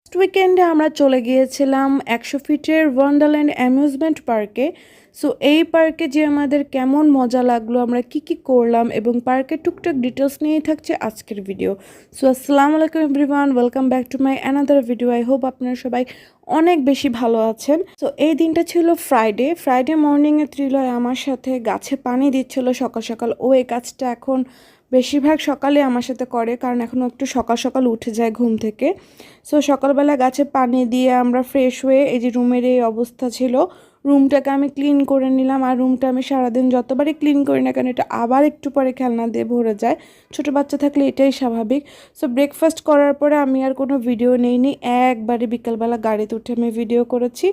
উইকেন্ডে আমরা চলে গিয়েছিলাম ১০০ ফিটের ওয়ান্ডারল্যান্ড অ্যামিউজমেন্ট পার্কে। সো এই পার্কে যে আমাদের কেমন মজা লাগলো, আমরা কি কি করলাম এবং পার্কের টুকটাক ডিটেলস নিয়েই থাকছে আজকের ভিডিও। সো আসসালামু আলাইকুম everyone, welcome back to my another video. I hope আপনারা সবাই অনেক বেশি ভালো আছেন। তো এই দিনটা ছিল ফ্রাইডে মর্নিংয়ে ত্রিলয় আমার সাথে গাছে পানি দিচ্ছিল সকাল সকাল। ও এই কাজটা এখন বেশিরভাগ সকালে আমার সাথে করে, কারণ এখনও একটু সকাল সকাল উঠে যায় ঘুম থেকে। সো সকালবেলা গাছে পানি দিয়ে আমরা ফ্রেশ হয়ে, এই যে রুমের এই অবস্থা ছিল, রুমটাকে আমি ক্লিন করে নিলাম। আর রুমটা আমি সারাদিন যতবারই ক্লিন করি না কেন, এটা আবার একটু পরে খেলনা দিয়ে ভরে যায়। ছোটো বাচ্চা থাকলে এটাই স্বাভাবিক। সো ব্রেকফাস্ট করার পরে আমি আর কোনো ভিডিও নেইনি, একবারে বিকালবেলা গাড়িতে উঠে আমি ভিডিও করেছি।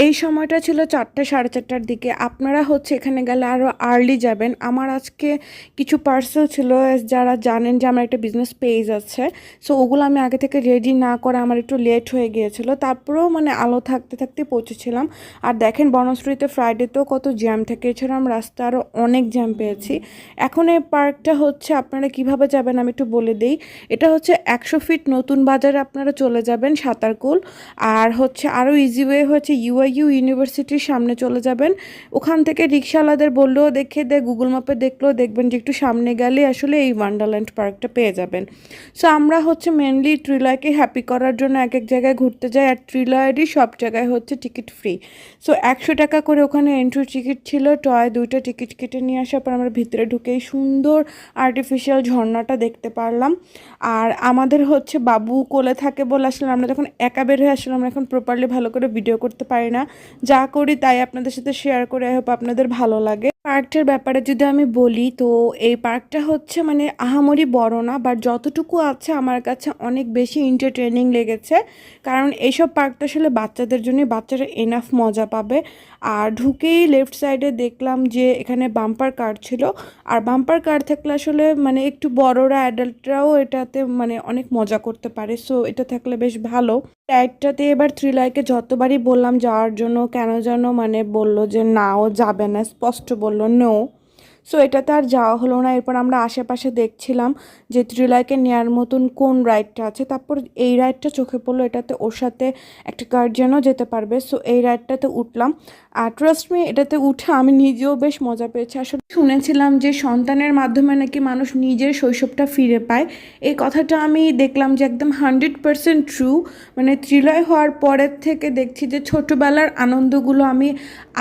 এই সময়টা ছিল 4টা সাড়ে 4টার দিকে। আপনারা হচ্ছে এখানে গেলে আরও আর্লি যাবেন। আমার আজকে কিছু পার্সেল ছিল, যারা জানেন যে আমার একটা বিজনেস পেজ আছে, সো ওগুলো আমি আগে থেকে রেডি না করে আমার একটু লেট হয়ে গিয়েছিল। তারপরেও মানে আলো থাকতে থাকতে পৌঁছেছিলাম। আর দেখেন বনশ্রীতে ফ্রাইডেতেও কত জ্যাম থাকে, এছাড়াও রাস্তা আরও অনেক জ্যাম পেয়েছি। এখন এই পার্কটা হচ্ছে আপনারা কিভাবে যাবেন আমি একটু বলে দিই। এটা হচ্ছে 100 ফিট নতুন বাজারে আপনারা চলে যাবেন সাঁতারকুল। আর হচ্ছে আরও ইজি ওয়ে হচ্ছে ইউনিভার্সিটির সামনে চলে যাবেন। ওখান থেকে রিক্সাওয়ালাদের বললেও দেখিয়ে দেয়, গুগল ম্যাপে দেখলেও দেখবেন যে একটু সামনে গেলে আসলে এই ওয়ান্ডারল্যান্ড পার্কটা পেয়ে যাবেন। সো আমরা হচ্ছে মেনলি ত্রিলয়কে হ্যাপি করার জন্য এক এক জায়গায় ঘুরতে যাই। আর ত্রিলয়েরই সব জায়গায় হচ্ছে টিকিট ফ্রি। সো 100 টাকা করে ওখানে এন্ট্রি টিকিট ছিল। টয় 2টা টিকিট কেটে নিয়ে আসার পর আমরা ভিতরে ঢুকেই সুন্দর আর্টিফিশিয়াল ঝর্ণাটা দেখতে পারলাম। আর আমাদের হচ্ছে বাবু কোলে থাকে বলে আসলে আমরা যখন একা বের হয়ে আসলে আমরা এখন প্রপারলি ভালো করে ভিডিও করতে পারি না। যা করি তাই আপনাদের সাথে শেয়ার করে, আই হোপ আপনাদের ভালো লাগে। পার্কটার ব্যাপারে যদি আমি বলি, তো এই পার্কটা হচ্ছে মানে আহামরি বড় না, বাট যতটুকু আছে আমার কাছে অনেক বেশি এন্টারটেইনিং লেগেছে। কারণ এইসব পার্কটা আসলে বাচ্চাদের জন্য, বাচ্চারা এনাফ মজা পাবে। আর ঢুকেই লেফট সাইডে দেখলাম যে এখানে বাম্পার কার ছিল। আর বাম্পার কার থাকলে আসলে মানে একটু বড়রা, অ্যাডাল্টরাও এটাতে মানে অনেক মজা করতে পারে। সো এটা থাকলে বেশ ভালো। রাইডটাতে এবার ত্রিলয়কে যতবারই বললাম যাওয়ার জন্য, কেন যেন মানে বললো যে না, ও যাবে না, স্পষ্ট বললো নো। সো এটাতে আর যাওয়া হলো না। এরপর আমরা আশেপাশে দেখছিলাম যে ত্রিলয়কে নেওয়ার মতন কোন রাইডটা আছে। তারপর এই রাইডটা চোখে পড়লো, এটাতে ওর সাথে একটা গার্জিয়ানও যেতে পারবে। সো এই রাইডটাতে উঠলাম। আর ট্রাস্ট মি, এটাতে উঠে আমি নিজেও বেশ মজা পেয়েছি। আসলে শুনেছিলাম যে সন্তানের মাধ্যমে নাকি মানুষ নিজের শৈশবটা ফিরে পায়। এই কথাটা আমি দেখলাম যে একদম 100% ট্রু। মানে ত্রিলয় হওয়ার পরের থেকে দেখছি যে ছোটোবেলার আনন্দগুলো আমি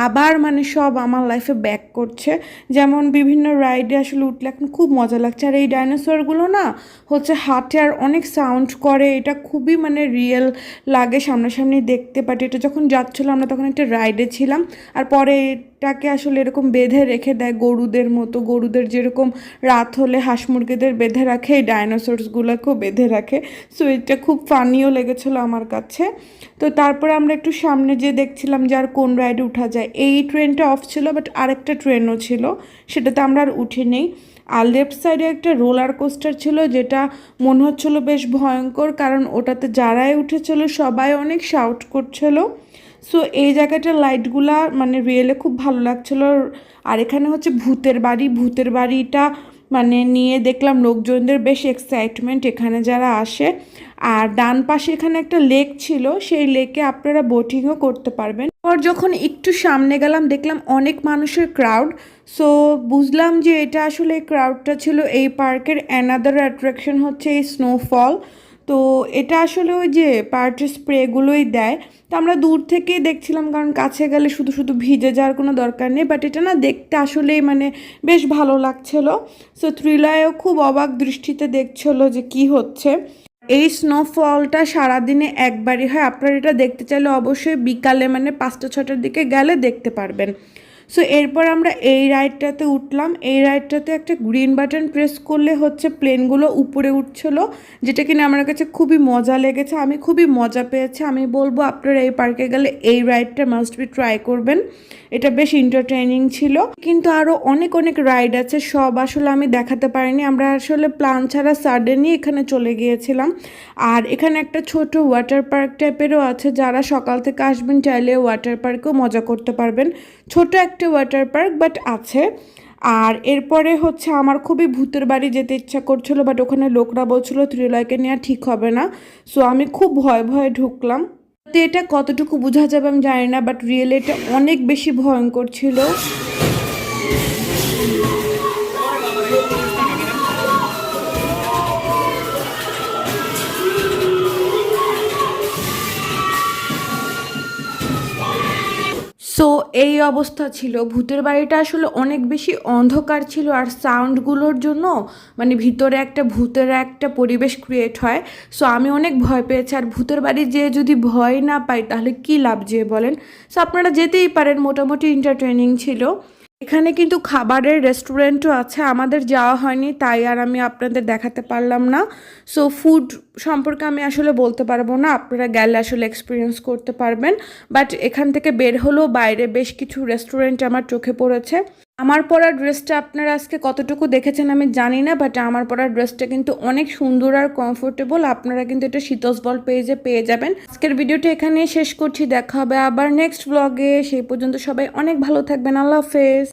আবার মানে সব আমার লাইফে ব্যাক করছে। যেমন বিভিন্ন রাইডে আসলে উঠলে এখন খুব মজা লাগছে। আর এই ডাইনোসরগুলো না হচ্ছে হাঁটে আর অনেক সাউন্ড করে, এটা খুবই মানে রিয়েল লাগে সামনাসামনি দেখতে। বাট এটা যখন যাচ্ছিলো আমরা তখন একটা রাইডে ছিলাম। আর পরে এটাকে আসলে এরকম বেঁধে রেখে দেয় গরুদের মতো, গরুদের যেরকম রাত হলে হাঁস মুরগিদের বেঁধে রাখে, এই ডাইনোসরসগুলোকেও বেঁধে রাখে। সো এটা খুব ফানিও লেগেছিলো আমার কাছে। তো তারপরে আমরা একটু সামনে যেয়ে দেখছিলাম যে আর কোন রাইডে উঠা যায়। এই ট্রেনটা অফ ছিল, বাট আরেকটা ট্রেনও ছিল, সেটাতে আমরা আর উঠে নেই। আর লেফট সাইডে একটা রোলার কোস্টার ছিল, যেটা মনে হচ্ছিলো বেশ ভয়ঙ্কর, কারণ ওটাতে যারাই উঠেছিল সবাই অনেক শাউট করছিল। সো এই জায়গাটার লাইটগুলা মানে রিয়েলে খুব ভালো লাগছিলো। আর এখানে হচ্ছে ভূতের বাড়িটা মানে নিয়ে দেখলাম লোকজনদের বেশ এক্সাইটমেন্ট এখানে যারা আসে। আর ডান পাশে এখানে একটা লেক ছিল, সেই লেকে আপনারা বোটিংও করতে পারবেন। পর যখন একটু সামনে গেলাম দেখলাম অনেক মানুষের ক্রাউড। সো বুঝলাম যে এটা আসলে এই ক্রাউডটা ছিল এই পার্কের অ্যানাদার অ্যাট্রাকশন হচ্ছে এই স্নোফল। তো এটা আসলে ওই যে পার্টি স্প্রেগুলোই দেয়। তো আমরা দূর থেকেই দেখছিলাম, কারণ কাছে গেলে শুধু শুধু ভিজে যাওয়ার কোনো দরকার নেই। বাট এটা না দেখতে আসলেই মানে বেশ ভালো লাগছিল। সো ত্রিলয়ও খুব অবাক দৃষ্টিতে দেখছিল যে কি হচ্ছে। এই স্নোফলটা সারাদিনে একবারই হয়। আপনারা এটা দেখতে চাইলে অবশ্যই বিকালে মানে 5টা 6টার দিকে গেলে দেখতে পারবেন। সো এরপর আমরা এই রাইডটাতে উঠলাম। এই রাইডটাতে একটা গ্রিন বাটন প্রেস করলে হচ্ছে প্লেনগুলো উপরে উঠছিল, যেটা কিনা আমার কাছে খুবই মজা লেগেছে। আমি খুবই মজা পেয়েছি। আমি বলবো আপনারা এই পার্কে গেলে এই রাইডটা মাস্ট বি ট্রাই করবেন, এটা বেশ এন্টারটেইনিং ছিল। কিন্তু আরও অনেক অনেক রাইড আছে, সব আসলে আমি দেখাতে পারিনি। আমরা আসলে প্ল্যান ছাড়া সাডেনলি এখানে চলে গিয়েছিলাম। আর এখানে একটা ছোট ওয়াটার পার্ক টাইপেরও আছে, যারা সকাল থেকে আসবেন চাইলে ওয়াটার পার্কেও মজা করতে পারবেন। ছোট একটা ওয়াটার পার্ক বাট আছে। আর এরপরে হচ্ছে আমার খুবই ভূতের বাড়ি যেতে ইচ্ছা করছিল, বাট ওখানে লোকরা বলছিল ত্রিলয়কে নেওয়া ঠিক হবে না। সো আমি খুব ভয়ে ভয়ে ঢুকলাম। তো এটা কতটুকু বোঝা যাবে আমি জানি না, বাট রিয়েলি এটা অনেক বেশি ভয়ঙ্কর ছিল। সো এই অবস্থা ছিল। ভূতের বাড়িটা আসলে অনেক বেশি অন্ধকার ছিল, আর সাউন্ডগুলোর জন্য মানে ভিতরে একটা ভূতের একটা পরিবেশ ক্রিয়েট হয়। সো আমি অনেক ভয় পেয়েছি। আর ভূতের বাড়ি যেয়ে যদি ভয় না পাই তাহলে কী লাভ যেয়ে বলেন। সো আপনারা যেতেই পারেন, মোটামুটি এন্টারটেইনিং ছিল। এখানে কিন্তু খাবারের রেস্টুরেন্টও আছে, আমাদের যাওয়া হয়নি তাই আর আমি আপনাদের দেখাতে পারলাম না। সো ফুড সম্পর্কে আমি আসলে বলতে পারবো না, আপনারা গেলে আসলে এক্সপিরিয়েন্স করতে পারবেন। বাট এখান থেকে বের হলেও বাইরে বেশ কিছু রেস্টুরেন্ট আমার চোখে পড়েছে। আমার পরা ড্রেসটা আপনারা আজকে কতটুকু দেখেছেন আমি জানি না, বাট আমার পরা ড্রেসটা কিন্তু অনেক সুন্দর আর কমফোর্টেবল। আপনারা কিন্তু এটা শীতলবল পেজে পেয়ে যাবেন। আজকের ভিডিওটা এখানেই শেষ করছি, দেখা হবে আবার নেক্সট ব্লগে। সেই পর্যন্ত সবাই অনেক ভালো থাকবেন। আল্লাহ হাফেজ।